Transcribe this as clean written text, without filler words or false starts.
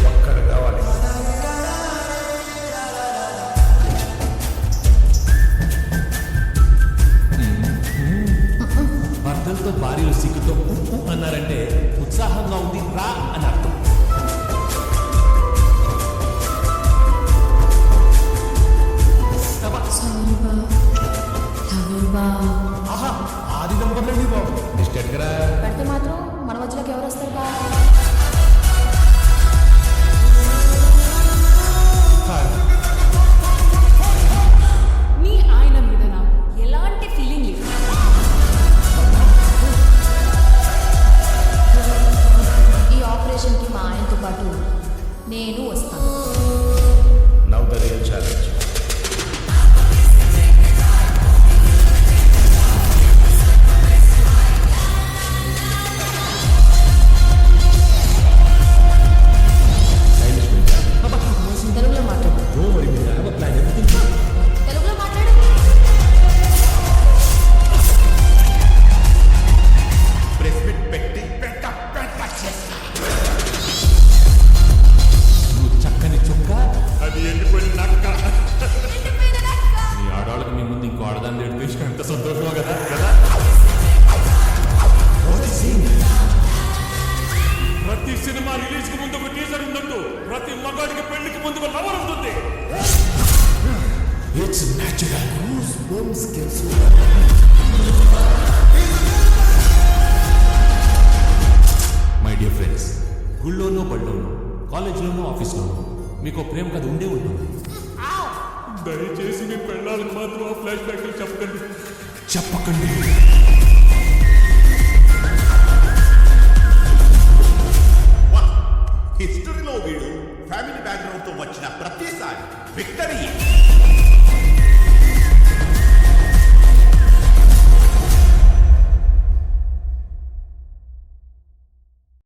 ఒక్కరు కావాలి. భర్తలతో భార్యలు సిగ్గుతో అన్నారంటే ఉత్సాహంగా ఉంది రా అని అర్థం. ఆహా, ఆది నంబర్లేండి బాబు. డిస్టెంట్ గా పెడితే మాత్రం మన మధ్యలోకి ఎవరు వస్తారు బా? మీ ఆయన మీద నాకు ఎలాంటి ఫీలింగ్ లేదు. ఈ ఆపరేషన్కి మా ఆయనతో పాటు నేను వస్తాను. Now the real challenge. తెలుగులో మాట్లాడు. తెలుగులో మాట్లాడు. ప్రెస్ మీట్ పెట్టి నువ్వు చక్కని చుక్క, అది ఎండిపోయిన నక్క. మీ ఆడవాళ్ళకి మీ ముందు ఇంకో ఆడదాన్ని ఎడితే ఎంత సంతోషమో కదా కదా. ప్రతి సినిమా రిలీజ్ కి ముందు ఒక టీజర్ ఉందంటూ ప్రతి మగాడికి పెళ్లికి ముందు ఒక లవర్ ఉంటుంది. It's natural. My dear friends, గుళ్ళోనో బళ్ళోనో కాలేజీలోనో ఆఫీస్లోనో మీకు ప్రేమ కథ ఉండే ఉంటుంది. దయచేసి మీ పెళ్ళాలకు మాత్రం ఆ ఫ్లాష్ బ్యాక్లు చెప్పకండి. హిస్టరీలో వీడు ఫ్యామిలీ బ్యాక్గ్రౌండ్ తో వచ్చిన ప్రతిసారి విక్టరీ.